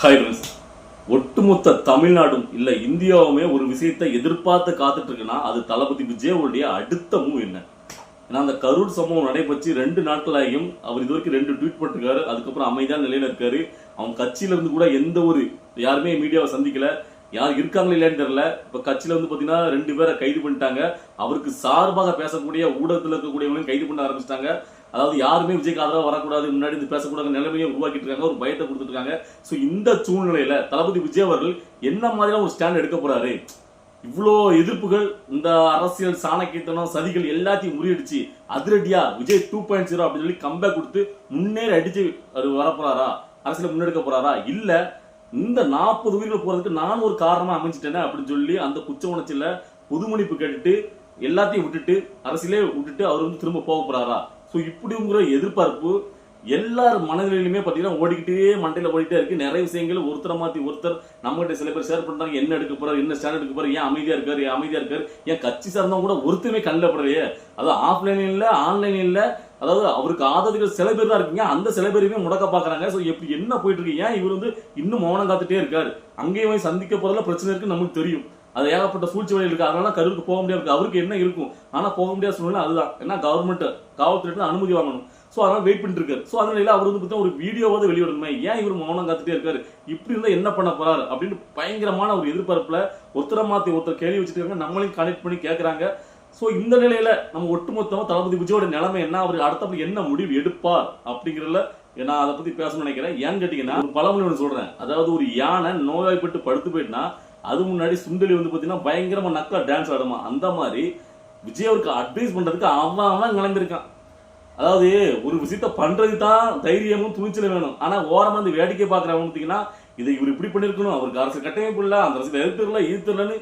Hi friends, ஒட்டுமொத்த தமிழ்நாடும் இல்ல இந்தியாவுமே ஒரு விஷயத்தை எதிர்பார்த்து காத்துட்டு இருக்குன்னா அது தளபதி விஜயோடைய அடுத்த மூவ் என்ன. ஏன்னா அந்த கரூர் சம்பவம் நடைபெற்று 2 நாட்களாகியும் அவர் இது வரைக்கும் 2 ட்வீட் போட்டிருக்காரு. அதுக்கப்புறம் அமைதியான நிலையில இருக்காரு. அவங்க கட்சியில இருந்து கூட எந்த ஒரு யாருமே மீடியாவை சந்திக்கல. யார் இருக்காங்களா இல்லையான்னு தெரியல. இப்ப கட்சியில வந்து பாத்தீங்கன்னா 2 பேரை கைது பண்ணிட்டாங்க. அவருக்கு சார்பாக பேசக்கூடிய ஊடகத்தில் இருக்கக்கூடியவங்களையும் கைது பண்ண ஆரம்பிச்சிட்டாங்க. அதாவது யாருமே விஜய்க்கு ஆதரவாக வரக்கூடாது, முன்னாடி இது பேசக்கூடாத நிலைமையை உருவாக்கிட்டு இருக்காங்க, ஒரு பயத்தை கொடுத்துட்டு இருக்காங்க. ஸோ இந்த சூழ்நிலையில தளபதி விஜய் அவர்கள் என்ன மாதிரியான ஒரு ஸ்டாண்ட் எடுக்க போறாரு? இவ்வளோ எதிர்ப்புகள், இந்த அரசியல் சாணக்கியத்தனம், சதிகள் எல்லாத்தையும் முறியடிச்சு அதிரடியா விஜய் 2.0 அப்படின்னு சொல்லி கம்பேக் கொடுத்து முன்னேறி அடிச்சு வரப்போறாரா? அரசியல முன்னெடுக்க போறாரா? இல்ல இந்த 40 உயிர்கள் போறதுக்கு நான் ஒரு காரணமா அமைஞ்சிட்டேன் அப்படின்னு சொல்லி அந்த குச்ச உணர்ச்சியில பொதுமன்னிப்பு கேட்டுட்டு எல்லாத்தையும் விட்டுட்டு அரசியலே விட்டுட்டு அவர் வந்து திரும்ப போக போறாரா? ஸோ இப்படிங்கிற எதிர்பார்ப்பு எல்லார் மனதிலுமே பார்த்தீங்கன்னா ஓடிக்கிட்டே மண்டையில் ஓடிட்டே இருக்கு. நிறைய விஷயங்கள் ஒருத்தரை மாற்றி ஒருத்தர் நம்மகிட்ட சில பேர் ஷேர் பண்றாங்க. என்ன எடுக்க போறாரு, என்ன ஸ்டாண்ட் எடுக்க போறாரு, ஏன் அமைதியா இருக்காரு, ஏன் கட்சி சார்ந்தவங்க கூட ஒருத்தருமே கண்ணில் படுறையே. அதாவது ஆஃப்லைன் இல்ல, ஆன்லைன் இல்ல, அதாவது அவருக்கு ஆதரவுகள் சில பேர் தான் இருக்கீங்க, அந்த சில பேருமே முடக்க பாக்குறாங்க. ஸோ எப்படி என்ன போயிட்டு இருக்கு? ஏன் இவர் வந்து இன்னும் மௌனம் காத்துட்டே இருக்காரு? அங்கேயும் சந்திக்க போறதுல பிரச்சனை இருக்கு, நமக்கு தெரியும். அது ஏகப்பட்ட சூழ்ச்சி வழியில் இருக்கு. அதனால கரூருக்கு போக முடியாது. அவருக்கு என்ன இருக்கும், ஆனா போக முடியாத சூழ்நிலை அதுதான். ஏன்னா கவர்மெண்ட் காவல்துறை அனுமதி வாங்கணும். ஸோ அதனால வெயிட் பண்ணிட்டு இருக்காரு. ஸோ அதனால அவர் வந்து பார்த்தா ஒரு வீடியோவாவது வெளியிடணுமே, ஏன் இவர் மௌனம் காத்துட்டே இருக்காரு, இப்படி இருந்தா என்ன பண்ண போறாரு அப்படின்னு பயங்கரமான ஒரு எதிர்பார்ப்புல ஒருத்தரை மாத்தி ஒருத்தர் கேள்வி வச்சுட்டு இருக்காங்க. நம்மளையும் கனெக்ட் பண்ணி கேட்கறாங்க. ஸோ இந்த நிலையில நம்ம ஒட்டுமொத்தமா தளபதி விஜயோட நிலைமை என்ன, அவர் அடுத்தப்படி என்ன முடிவு எடுப்பார் அப்படிங்கிறதுல நான் அதை பத்தி பேசணும்னு நினைக்கிறேன். ஏன்னு கேட்டீங்கன்னா, ஒரு பழமொழி ஒன்று சொல்றேன். அதாவது ஒரு யானை நோய்வாய்ப்பட்டு படுத்து போயிட்டுனா அது முன்னாடி சுண்டலி வந்து பாத்தீங்கன்னா பயங்கரமா நக்கா டான்ஸ் ஆடுமா, அந்த மாதிரி விஜய் அவருக்கு அட்வைஸ் பண்றதுக்கு அவன் கிளம்பிருக்கான். அதாவது ஒரு விஷயத்த பண்றதுக்கு தான் தைரியமும் துணிச்சலும் வேணும். ஆனா ஓரமா வந்து வேடிக்கை பாக்குறவங்க பார்த்தீங்கன்னா இதை இவர் இப்படி பண்ணிருக்கணும், அவருக்கு அரசு கட்டமைப்பு இல்ல, அந்த அரசு எதிர்த்துலன்னு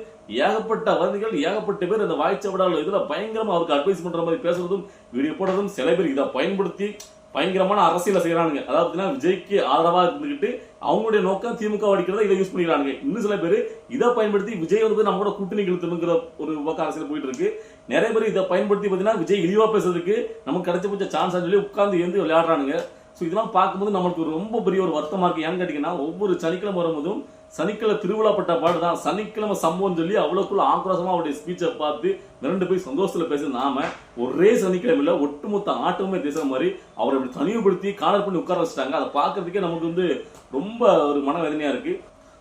ஏகப்பட்ட வதந்திகள், ஏகப்பட்ட பேர் அந்த வாய்ச்சப்படாத இதுல பயங்கரமா அவருக்கு அட்வைஸ் பண்ற மாதிரி பேசுறதும் வீடியோ போடுறதும் சில பேர் இதை பயன்படுத்தி பயங்கரமான அரசியல செய்யறானுங்க. அதாவது விஜய்க்கு ஆதரவா இருந்துகிட்டு அவங்களுடைய நோக்கம் திமுக அடிக்கிறத இதை யூஸ் பண்ணிக்கிறாங்க. இன்னும் சில பேர் இதை பயன்படுத்தி விஜய் வந்து நம்மளோட கூட்டணி இழுத்துங்கிற ஒரு பக்கம் அரசியல் போயிட்டு இருக்கு. நிறைய பேர் இதை பயன்படுத்தி பார்த்தீங்கன்னா விஜய் இழிவா பேசுறதுக்கு நமக்கு கிடைச்ச சான்ஸ் சொல்லி உட்கார்ந்து எழுந்து விளையாடுறானுங்க. ஸோ இதெல்லாம் பார்க்கும்போது நம்மளுக்கு ரொம்ப பெரிய ஒரு வருத்தமா இருக்கு. ஏன்னு கேட்டீங்கன்னா, ஒவ்வொரு சனிக்கிழமை வரும்போதும் சனிக்கிழமை திருவிழாப்பட்ட பாடுதான், சனிக்கிழமை சம்பவம் சொல்லி அவ்வளவுக்குள்ள ஆக்ரோஷமா அவருடைய ஸ்பீச்சை பார்த்து மிரண்டு போய் சந்தோஷத்துல பேச நாம ஒரே சனிக்கிழமையில ஒட்டுமொத்த ஆட்டமே பேசுற மாதிரி அவரை இப்படி தனிவுபடுத்தி காலர் பண்ணி உட்கார வச்சுட்டாங்க. அதை பார்க்கறதுக்கே நமக்கு வந்து ரொம்ப ஒரு மனவேதனையா இருக்கு.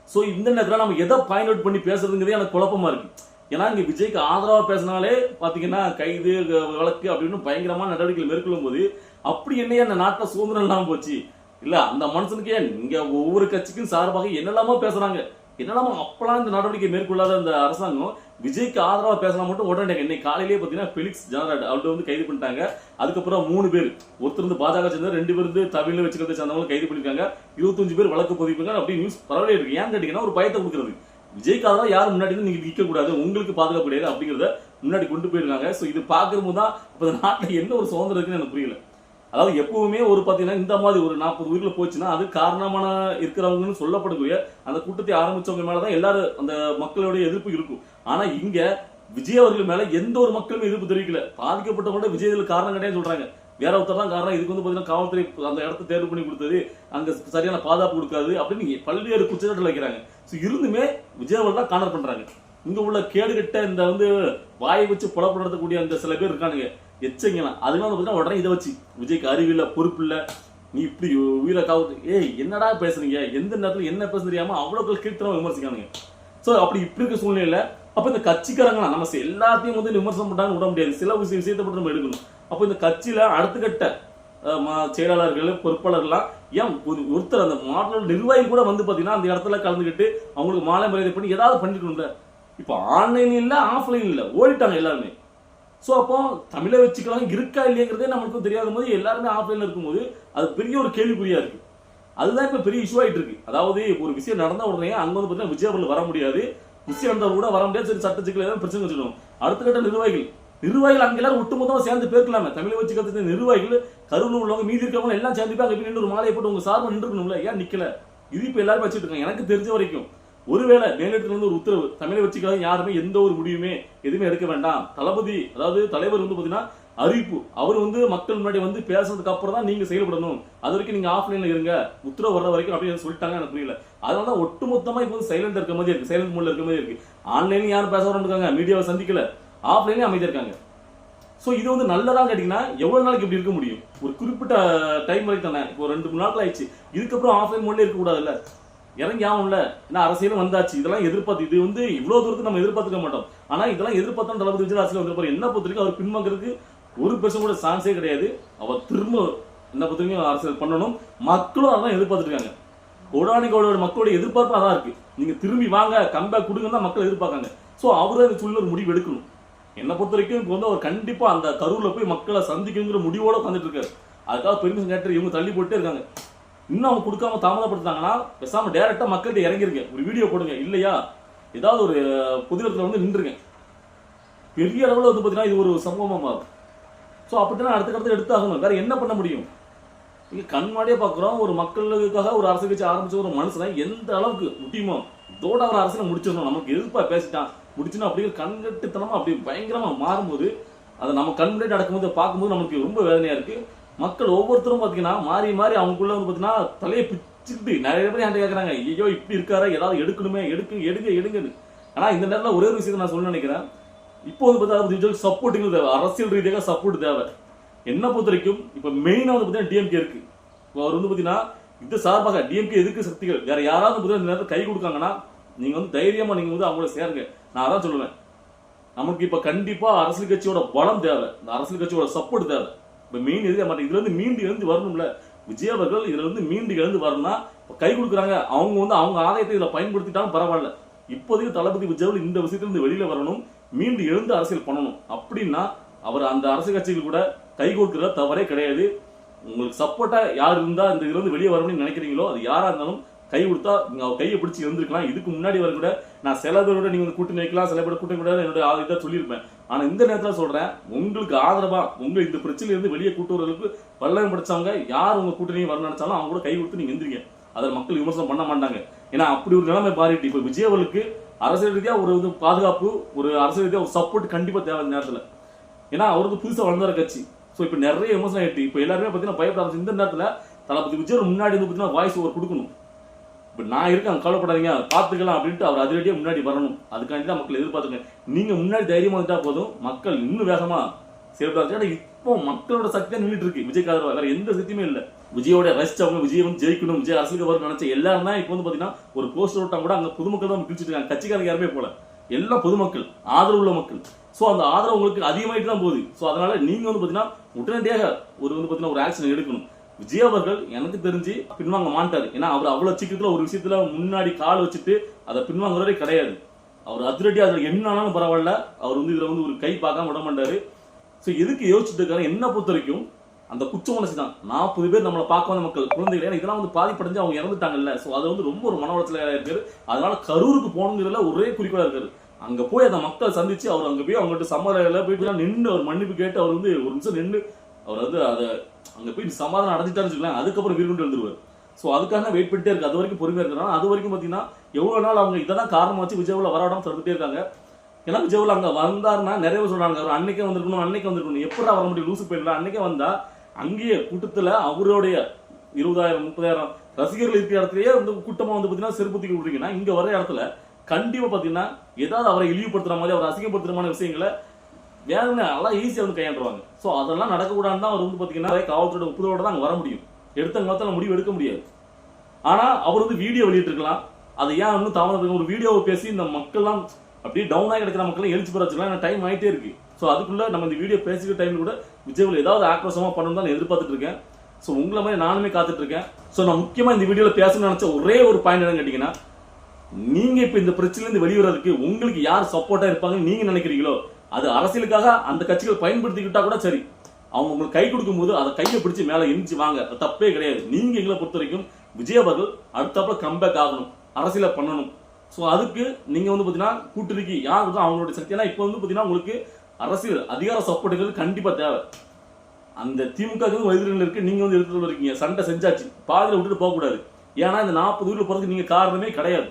ஸோ இந்த நேரத்தில் நம்ம எதை பாயிண்ட் அவுட் பண்ணி பேசுறதுங்கிறதே எனக்கு குழப்பமா இருக்கு. ஏன்னா இங்க விஜய்க்கு ஆதரவா பேசினாலே பாத்தீங்கன்னா கைது வழக்கு அப்படின்னு பயங்கரமான நடவடிக்கைகள் மேற்கொள்ளும் போது அப்படி என்னையா அந்த நாட்டுல சுதந்திரம் இல்லாம போச்சு இல்ல, அந்த மனுஷனுக்கே இங்க ஒவ்வொரு கட்சிக்கும் சார்பாக என்னெல்லாமோ பேசுறாங்க, என்னெல்லாமோ அப்பெல்லாம் இந்த நடவடிக்கை மேற்கொள்ளாத அந்த அரசாங்கம் விஜய்க்கு ஆதரவா பேசலாம் மட்டும் உடனே இன்னைக்கு காலையிலேயே பாத்தீங்கன்னா பெலிக்ஸ் ஜானராட் அவர்கிட்ட வந்து கைது பண்ணிட்டாங்க. அதுக்கப்புறம் 3 பேர், ஒருத்தர் வந்து பாஜக சேர்ந்த 2 பேர் வந்து தமிழ்ல வச்சுக்கிறத சேர்ந்தவங்க கைது பண்ணிருக்காங்க. 25 பேர் வழக்கு பதிவு அப்படி நியூஸ் பரவலே இருக்கு. ஏன்னு கேட்டீங்கன்னா ஒரு பயத்தை கொடுக்குறது, விஜய்க்காக யாரும் முன்னாடி நீங்க நிக்க கூடாது, உங்களுக்கு பாதுகாப்பு கிடையாது அப்படிங்கிறத முன்னாடி கொண்டு போயிருக்காங்க. ஸோ இது பார்க்கும்போது தான் இப்போ நாட்டில் என்ன ஒரு சுதந்திரம் இருக்குன்னு எனக்கு புரியல. அதாவது எப்பவுமே ஒரு பார்த்தீங்கன்னா இந்த மாதிரி ஒரு 40 உயிரில் போச்சுன்னா அது காரணமான இருக்கிறவங்கன்னு சொல்லப்படக்கூடிய அந்த கூட்டத்தை ஆரம்பிச்சவங்க மேலதான் எல்லாரும் அந்த மக்களுடைய எதிர்ப்பு இருக்கும். ஆனா இங்க விஜய் அவர்கள் மேல எந்த ஒரு மக்களுமே எதிர்ப்பு தெரிவிக்கல. பாதிக்கப்பட்டவங்களோட விஜய் இதுல காரணம் கிடையாது சொல்றாங்க. வேற ஒருத்தர் தான் காரணம், இதுக்கு வந்து பாத்தீங்கன்னா காவல்துறை அந்த இடத்த தேர்வு பண்ணி கொடுத்தது, அங்க சரியான பாதுகாப்பு கொடுக்காது அப்படின்னு பல்வேறு குற்றச்சாட்டு வைக்கிறாங்க. ஸோ இருந்துமே விஜய் அவர்கள் தான் காணர் பண்றாங்க. இங்க உள்ள கேடுகட்ட இந்த வந்து வாயை வச்சு புலப்பு நடத்தக்கூடிய அந்த சில பேர் இருக்கானுங்க எச்சங்கலாம். அதனால பார்த்தீங்கன்னா உடனே இதை வச்சு விஜய்க்கு அறிவில்லை, பொறுப்பு இல்லை, நீ இப்படி உயிரை காவல், என்னடா பேசுறீங்க, எந்த நேரத்தில் என்ன பேச தெரியாம அவ்வளவு கீழ்த்தனமா விமர்சிக்கானுங்க. ஸோ அப்படி இப்படி இருக்க சூழ்நிலையில அப்ப இந்த கட்சிக்காரங்களா நம்ம எல்லாத்தையும் வந்து விமர்சனம் பண்ணான்னு விட முடியாது, சில விஷயத்தை மட்டும் நம்ம எடுக்கணும். அப்போ இந்த கட்சியில அடுத்த கட்ட செயலாளர்கள், பொறுப்பாளர்கள்லாம் ஏன் ஒருத்தர் அந்த மாநில நிர்வாகி கூட வந்து பாத்தீங்கன்னா அந்த இடத்துல கலந்துக்கிட்டு அவங்களுக்கு மாலை மரியாதை பண்ணி ஏதாவது பண்ணிக்கணும்ல. இப்போ ஆன்லைன் இல்ல, ஆஃப்லைன் இல்ல, ஓடிட்டாங்க எல்லாருமே. ஸோ அப்போ தமிழை வச்சுக்கலாம் இருக்கா இல்லையங்கிறதே நம்மளுக்கும் தெரியாத போது எல்லாருமே ஆஃப்லைன்ல இருக்கும்போது அது பெரிய ஒரு கேள்விக்குறியா இருக்கு. அதுதான் இப்ப பெரிய இஷ்யூ ஆயிட்டு இருக்கு. அதாவது ஒரு விஷயம் நடந்த உடனே அங்க வந்து பாத்தீங்கன்னா விஜய் அவர்கள் வர முடியாது, விஷயம் நடந்தவர் கூட வர முடியாது, சரி சட்ட சிக்கல் ஏதாவது பிரச்சனை வச்சுக்கணும். அடுத்த கட்ட நிர்வாகிகள் அங்க எல்லாரும் ஒட்டுமொத்தமா சேர்ந்து பேர்க்கலாமே. தமிழை வச்சு கத்துக்கிற நிர்வாகிகள், கருவில் உள்ளவங்க, மீதி இருக்கவங்க எல்லாம் சேர்ந்து ஒரு மாலையை போட்டு உங்க சார்பா நின்றுக்கணும்ல, ஏன் நிக்கல? இது இப்ப எல்லாரும் வச்சுட்டு இருக்காங்க. எனக்கு தெரிஞ்ச வரைக்கும் ஒருவேளை மேலிடத்துல இருந்து ஒரு உத்தரவு தமிழை வச்சுக்காத யாருமே எந்த ஒரு முடிவுமே எதுவுமே எடுக்க வேண்டாம், தளபதி அதாவது தலைவர் வந்து பாத்தீங்கன்னா அறிவிப்பு. அவர் வந்து மக்கள் முன்னாடி வந்து பேசுறதுக்கு அப்புறம் தான் நீங்க செயல்படணும், அது வரைக்கும் நீங்க ஆஃப்லைன்ல இருங்க, உத்தரவு வர்ற வரைக்கும் அப்படின்னு சொல்லிட்டாங்க. எனக்கு புரியல. அதனாலதான் ஒட்டுமொத்தமா இப்போ வந்து சைலண்ட் இருக்க மாதிரி இருக்கு, சைலண்ட் மோட்ல இருக்க மாதிரி இருக்கு. ஆன்லைன்லயும் யாரும் பேச இருக்காங்க, மீடியாவை சந்திக்கல, ஆஃப்லைன்லயும் அமைதியா இருக்காங்க. ஸோ இது வந்து நல்லதா கேட்டீங்கன்னா எவ்வளவு நாளைக்கு இப்படி இருக்க முடியும்? ஒரு குறிப்பிட்ட டைம் வரைக்கும் தானே, இப்போ 2-3 நாட்கள் ஆயிடுச்சு. இதுக்கப்புறம் ஆஃப்லைன் மோட்ல இருக்க கூடாதுல்ல, இறங்கி ஆகும்ல. ஏன்னா அரசியலும் வந்தாச்சு, இதெல்லாம் எதிர்பார்த்து இது வந்து இவ்வளவு தூரத்துக்கு நம்ம எதிர்பார்த்துக்க மாட்டோம். ஆனா இதெல்லாம் எதிர்பார்த்தா தளபதி விஜய் அரசியல் வந்திருப்பாரு. என்ன பொறுத்திருக்கு அவர் பின்வாங்கிறதுக்கு ஒரு பெர்சன் கூட சான்ஸே கிடையாது. அவர் திரும்ப என்ன பொறுத்தவரைக்கும் அரசியல் பண்ணணும். மக்களும் அதான் எதிர்பார்த்துட்டு இருக்காங்க. கோடானிக்கோட மக்களோட எதிர்பார்ப்பு அதான் இருக்கு. நீங்க திரும்பி வாங்க, கம்பேக் கொடுங்க தான் மக்கள் எதிர்பார்க்காங்க. ஸோ அவரு அந்த சூழ்நிலை ஒரு முடிவு எடுக்கணும். என்ன பொறுத்த வரைக்கும் இப்போ வந்து அவர் கண்டிப்பா அந்த கரூர்ல போய் மக்களை சந்திக்கணுங்கிற முடிவோட உட்காந்துட்டு இருக்காரு. அதுக்காக பெர்மிஷன் கேட்டு இவங்க தள்ளி போட்டே இருக்காங்க. இன்னும் அவங்க கொடுக்காம தாமதப்படுத்தாங்கன்னா பேசாம டைரக்டா மக்கள்கிட்ட இறங்கிருங்க, ஒரு வீடியோ போடுங்க, இல்லையா ஏதாவது ஒரு பொதுவத்துல வந்து நின்றுங்க. பெரிய அளவில் வந்து பார்த்தீங்கன்னா இது ஒரு சம்பவமா மாறும். ஸோ அப்படித்தான் அடுத்த எடுத்து ஆகணும். வேற என்ன பண்ண முடியும்? இங்க கண்மாடியே பார்க்குறோம், ஒரு மக்களுக்காக ஒரு அரசியல் கட்சி ஆரம்பிச்ச ஒரு மனுஷனை எந்த அளவுக்கு முடியுமோ இதோட அவர் அரசியலை முடிச்சிடணும், நமக்கு எதிர்ப்பா பேசிட்டான் முடிச்சுனா அப்படிங்கிற கண்கட்டுத்தனமா அப்படி பயங்கரமா மாறும்போது அதை நம்ம கண் முன்னாடி நடக்கும்போது பார்க்கும்போது நமக்கு ரொம்ப வேதனையா இருக்கு. மக்கள் ஒவ்வொருத்தரும் பார்த்தீங்கன்னா மாறி மாறி அவங்களுக்குள்ள வந்து பார்த்தீங்கன்னா தலையை பிச்சுக்கிட்டு நிறைய பேர் என்கிட்ட கேட்குறாங்க, ஐயோ இப்படி இருக்காரா, ஏதாவது எடுக்கணுமே, எடுங்கன்னு. ஆனால் இந்த நேரத்தில் ஒரே ஒரு விஷயத்தை நான் சொல்ல நினைக்கிறேன். இப்போ வந்து பார்த்தா சப்போர்ட்டிங் தேவை, அரசியல் ரீதியாக சப்போர்ட் தேவை. என்ன பொறுத்த வரைக்கும் இப்போ மெயினாக வந்து பார்த்தீங்கன்னா டிஎம்கே இருக்கு. இப்போ அவர் வந்து பார்த்தீங்கன்னா இது சார்பாக டிஎம்கே எதிர்க்கு சக்திகள் வேற யாராவது பார்த்தீங்கன்னா இந்த நேரத்தில் கை கொடுக்காங்கன்னா நீங்க வந்து தைரியமா நீங்க வந்து அவங்கள சேருங்க. நான் அதான் சொல்லுவேன். நமக்கு இப்ப கண்டிப்பா அரசியல் கட்சியோட பலம் தேவை, இந்த அரசியல் கட்சியோட சப்போர்ட் தேவை. இப்ப மெயின் எதிரே மாட்டேன், இதுல இருந்து மீண்டு எழுந்து வரணும்ல. விஜய் அவர்கள் இதுல இருந்து மீண்டு எழுந்து வரணும்னா கை கொடுக்குறாங்க, அவங்க வந்து அவங்க ஆதாயத்தை இதுல பயன்படுத்திட்டாலும் பரவாயில்ல. இப்போதைக்கு தளபதி விஜய் இந்த விஷயத்துல இருந்து வெளியில வரணும், மீண்டு எழுந்து அரசியல் பண்ணணும். அப்படின்னா அவர் அந்த அரசியல் கட்சிகள் கூட கை கொடுக்கிற தவறே கிடையாது. உங்களுக்கு சப்போர்ட்டா யார் இருந்தா இந்த இதுல இருந்து வெளியே வரணும்னு நினைக்கிறீங்களோ அது யாரா இருந்தாலும் கை கொடுத்தா நீங்க அவர் கையை பிடிச்சி இருந்திருக்கலாம். இதுக்கு முன்னாடி வர கூட நான் சில பேரோட நீங்க கூட்டணி வைக்கலாம், சில பேர் கூட்டணி கூட என்னோட இதை சொல்லியிருப்பேன். ஆனா இந்த நேரத்தில் சொல்றேன், உங்களுக்கு ஆதரவா உங்க இந்த பிரச்சனையில இருந்து வெளியே கூட்டு வரதுக்கு வல்லயம் படிச்சவங்க யார் உங்க கூட்டணியை வர நினைச்சாலும் அவங்க கூட கை கொடுத்து நீங்க எந்திரிங்க. அதை மக்கள் விமர்சனம் பண்ண மாட்டாங்க. ஏன்னா அப்படி ஒரு நிலைமை மாறிட்டு இப்ப விஜய் அவர்களுக்கு அரசியல் ரீதியா ஒரு பாதுகாப்பு, ஒரு அரசியல் ரீதியா ஒரு சப்போர்ட் கண்டிப்பா தேவை இந்த நேரத்தில். ஏன்னா அவருக்கு புதுசா வளர்ந்த கட்சி. ஸோ இப்போ நிறைய விமர்சனம் ஆயிட்டு இப்போ எல்லாருமே பார்த்தீங்கன்னா பயப்பட இந்த நேரத்தில் தளபதி விஜய் முன்னாடி வந்து பார்த்தீங்கன்னா வாய்ஸ் ஓவர் கொடுக்கணும். இப்போ நான் இருக்கேன், கவலைப்படாதீங்க, பார்த்துக்கலாம் அப்படின்ட்டு அவர் அதிரடியாக முன்னாடி வரணும். அதுக்காண்டி தான் மக்கள் எதிர்பார்த்துங்க. நீங்க முன்னாடி தைரியமா வந்துட்டா போதும், மக்கள் இன்னும் வேகமா செயல்படாது. இப்போ மக்களோட சக்தியா நின்றுட்டு இருக்கு விஜய்க்கு ஆதரவா, வேற எந்த சக்தியுமே இல்லை. விஜயோட ரசிச்சவங்க, விஜய் வந்து ஜெயிக்கணும், விஜய் அரசியலுக்கு வரணும்னு நினைச்ச எல்லாரும் தான் இப்போ வந்து பாத்தீங்கன்னா ஒரு போஸ்டர் விட்டா கூட அங்க பொதுமக்கள் தான் கிழிச்சிட்டு இருக்காங்க. கட்சிக்காரங்க யாருமே போல, எல்லாம் பொதுமக்கள், ஆதரவு உள்ள மக்கள். ஸோ அந்த ஆதரவு உங்களுக்கு அதிகமாயிட்டு தான் போகுது. ஸோ அதனால நீங்க வந்து பாத்தீங்கன்னா உடனடியாக ஒரு வந்து பாத்தீங்கன்னா ஒரு ஆக்ஷன் எடுக்கணும். விஜய் அவர்கள் எனக்கு தெரிஞ்சு பின்வாங்க மாட்டாரு. ஏன்னா அவர் அவ்வளவு சீக்கிரத்துல ஒரு விஷயத்துல முன்னாடி கால் வச்சுட்டு அதை பின்வாங்குறதே கிடையாது. அவர் அதிரடி அதுல என்ன ஆனாலும் பரவாயில்ல, அவர் வந்து இதுல வந்து ஒரு கை பார்க்காம விட மாட்டாரு. ஸோ எதுக்கு யோசிச்சுட்டு இருக்காரு, என்ன பொறுத்த வரைக்கும் அந்த குச்ச மனசு தான். 40 பேர் நம்மளை பார்க்க வந்த மக்கள், குழந்தைகள், இதெல்லாம் வந்து பாதிப்படைஞ்சு அவங்க இறந்துட்டாங்கல்ல. ஸோ அது வந்து ரொம்ப ஒரு மன உளைச்சல இருக்காரு. அதனால கரூருக்கு போகணுங்கிறதுல ஒரே குறிக்கோளா இருக்காரு. அங்க போய் அந்த மக்களை சந்திச்சு அவர் அங்க போய் அவங்ககிட்ட சமாதானம் போயிட்டு நின்று அவர் மன்னிப்பு கேட்டு அவர் வந்து ஒரு நிமிஷம் நின்று அவர் வந்து அதை அங்க போய் சமாதானம் அடைஞ்சிட்டாருன்னு வச்சுக்கலாம். அதுக்கப்புறம் வீடு எழுந்துருவார். ஸோ அதுக்காக வெயிட் பண்ணிட்டே இருக்கு. அது வரைக்கும் பொறுமையா இருக்கிறாங்க. அது வரைக்கும் பாத்தீங்கன்னா எவ்வளவு நாள் அவங்க இதான் காரணம் வச்சு விஜய்ல வராடாம தடுத்துட்டே இருக்காங்க. ஏன்னா விஜய்ல அங்க வந்தாருன்னா நிறைய பேர் சொல்றாங்க அவர் அன்னைக்கே வந்திருக்கணும் எப்படா வர முடியும், லூசு போயிடலாம். அன்னைக்கே வந்தா அங்கேயே கூட்டத்துல அவருடைய 20,000-30,000 ரசிகர்கள் இருக்கிற இடத்துலயே வந்து கூட்டமா வந்து பாத்தீங்கன்னா செருப்புத்தி விடுறீங்கன்னா இங்க வர இடத்துல கண்டிப்பா பாத்தீங்கன்னா ஏதாவது அவரை இழிவுபடுத்துற மாதிரி, அவர் அசிங்கப்படுத்துற விஷயங்களை வேற நல்லா ஈஸியா வந்து கையாண்டுருவாங்க. ஸோ அதெல்லாம் நடக்கக்கூடாதுன்னு தான் அவர் வந்து பாத்தீங்கன்னா காவல்துறையோட ஒப்புதலோட தான் அங்க வர முடியும். எடுத்த காலத்துல முடிவு எடுக்க முடியாது. ஆனா அவர் வந்து வீடியோ வெளியிட்டு இருக்கலாம். அதை ஏன் இன்னும் தாமதம் ஒரு வீடியோவை பேசி இந்த மக்கள்லாம் அப்படியே டவுன் ஆகி கிடைக்கிற மக்கள் எழுச்சி பெற வச்சுக்கலாம். டைம் ஆயிட்டே இருக்கு. ஸோ அதுக்குள்ள நம்ம இந்த வீடியோ பேசிக்கிற டைம்ல கூட விஜய் ஏதாவது ஆக்ரோஷமா பண்ணணும் தான் எதிர்பார்த்துட்டு இருக்கேன். ஸோ உங்களை மாதிரி நானுமே காத்துட்டு இருக்கேன். ஸோ நான் முக்கியமா இந்த வீடியோல பேசணும்னு நினைச்ச ஒரே ஒரு பாயிண்ட் என்னன்னு கேட்டீங்கன்னா, நீங்க இப்ப இந்த பிரச்சனையில இருந்து வெளிவரதுக்கு உங்களுக்கு யார் சப்போர்ட்டா இருப்பாங்கன்னு நீங்க நினைக்கிறீங்களோ அது அரசியலுக்காக அந்த கட்சிகள் பயன்படுத்திக்கிட்டா கூட சரி, அவங்க உங்களுக்கு கை கொடுக்கும் போது அதை கையை பிடிச்சி மேல எரிஞ்சு வாங்க, தப்பே கிடையாது. நீங்க எங்களை பொறுத்த வரைக்கும் விஜய் அவர்கள் அடுத்தப்பல கம்பேக் ஆகணும், அரசியல பண்ணணும். ஸோ அதுக்கு நீங்க வந்து பாத்தீங்கன்னா கூட்டணிக்கு யார் தான் அவங்களுடைய சக்தி. ஏன்னா இப்போ வந்து பாத்தீங்கன்னா உங்களுக்கு அரசியல் அதிகார சப்போர்ட்டுகள் கண்டிப்பா தேவை. அந்த திமுக எதிரில் இருக்கு, நீங்க வந்து எடுத்துட்டு இருக்கீங்க, சண்டை செஞ்சாச்சு, பாதியில விட்டுட்டு போக கூடாது. ஏன்னா இந்த 40 ஊர்ல போறதுக்கு நீங்க காரணமே கிடையாது.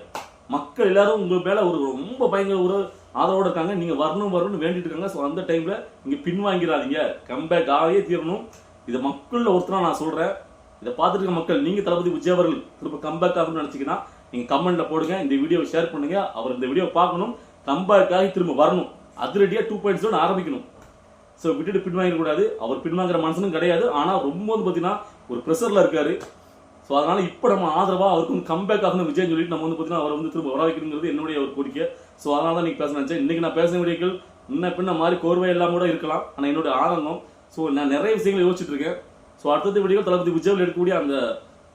மக்கள் எல்லாரும் உங்க மேல ஒரு ரொம்ப பயங்கர ஆதரவோட இருக்காங்க. நீங்க வரணும்னு வேண்டிட்டு இருக்காங்க. ஸோ அந்த டைம்ல நீங்க பின்வாங்கிறாதீங்க, கம்பேக் ஆகியே தீரணும். இதை மக்கள்ல ஒருத்தரா நான் சொல்றேன். இதை பார்த்துட்டு இருக்க மக்கள், நீங்க தளபதி விஜய் அவர்கள் திரும்ப கம்பேக் ஆகணும்னு நினைச்சீங்கன்னா நீங்க கமெண்ட்ல போடுங்க, இந்த வீடியோவை ஷேர் பண்ணுங்க. அவர் இந்த வீடியோ பார்க்கணும், கம்பேக் ஆகி திரும்ப வரணும், அதிரடியா 2.0 ஆரம்பிக்கணும். ஸோ விட்டுட்டு பின்வாங்க கூடாது. அவர் பின்வாங்குற மனுஷனும் கிடையாது. ஆனா ரொம்ப பாத்தீங்கன்னா ஒரு ப்ரெஷர்ல இருக்காரு. ஸோ அதனால இப்போ நம்ம ஆதரவா அவருக்கும் கம்பேக் ஆகணும் விஜய் சொல்லிட்டு நம்ம பாத்தீங்கன்னா அவரை திரும்ப வர வைக்கணுங்கிறது என்னுடைய ஒரு கோரிக்கை. ஸோ அதனால தான் நீங்க பேச நினைச்சேன். இன்னைக்கு நான் பேசுற வீடியோக்கள் முன்ன பின்ன மாதிரி கோர்வை எல்லாம் கூட இருக்கலாம். ஆனா என்னுடைய ஆனந்தம். ஸோ நான் நிறைய விஷயங்களை யோசிச்சுட்டு இருக்கேன். ஸோ அடுத்த வீடியோ தளபதி விஜய் எடுக்கக்கூடிய அந்த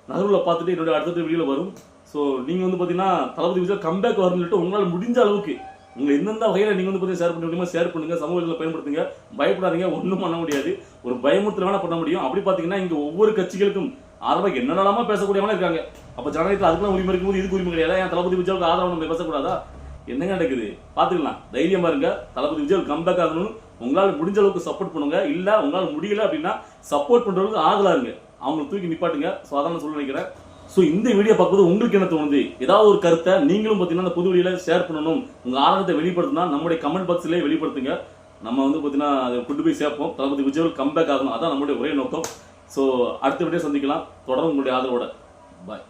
நகர்வுல பார்த்துட்டு என்னுடைய அடுத்த வீடியோல வரும். ஸோ நீங்க பாத்தீங்கன்னா தளபதி விஜய் கம்பேக் வரும்னு சொல்லிட்டு உங்களால் முடிஞ்ச அளவுக்கு உங்க எந்தெந்த வகையில நீங்க பாத்தீங்கன்னா ஷேர் பண்ண முடியுமோ ஷேர் பண்ணுங்க, சமூகத்தில் பயன்படுத்துங்க. பயப்படாதீங்க, ஒன்றும் பண்ண முடியாது. ஒரு பயமுறுத்தல் வேணா பண்ண முடியும். அப்படி பாத்தீங்கன்னா இங்க ஒவ்வொரு கட்சிகளுக்கும் ஆதரவாக என்னென்னலாமா பேசக்கூடியவங்க இருக்காங்க. அப்ப ஜனநாயகத்தில் அதுக்கெல்லாம் உரிமை இருக்கும்போது இதுக்கு உரிமை கிடையாது. என் தளபதி விஜய்க்கு ஆதரவு நம்ம பேசக்கூடாதா? என்னங்க நடக்குது பாத்துக்கலாம். தைரியமா இருங்க. தளபதி விஜய் கம்பேக் ஆகணும். உங்களால் முடிஞ்ச அளவுக்கு சப்போர்ட் பண்ணுங்க. இல்ல உங்களால் முடியல அப்படின்னா சப்போர்ட் பண்றவங்களுக்கு ஆதலா இருங்க, அவங்களை தூக்கி நிப்பாட்டுங்க. ஸோ அதான் சொல்ல நினைக்கிறேன். ஸோ இந்த வீடியோ பார்க்கும்போது உங்களுக்கு என்ன தோணுது? ஏதாவது ஒரு கருத்தை நீங்களும் பார்த்தீங்கன்னா அந்த புது வீடியோல ஷேர் பண்ணணும், உங்க ஆர்வத்தை வெளிப்படுத்தினா நம்முடைய கமெண்ட் பாக்ஸ்லேயே வெளிப்படுத்துங்க. நம்ம பார்த்தீங்கன்னா அதை கொண்டு போய் சேர்ப்போம். தளபதி விஜய் கம்பேக் ஆகணும், அதான் நம்மளுடைய ஒரே நோக்கம். ஸோ அடுத்த வீடியோ சந்திக்கலாம். தொடர்ந்து உங்களுடைய ஆதரவோட. பாய்.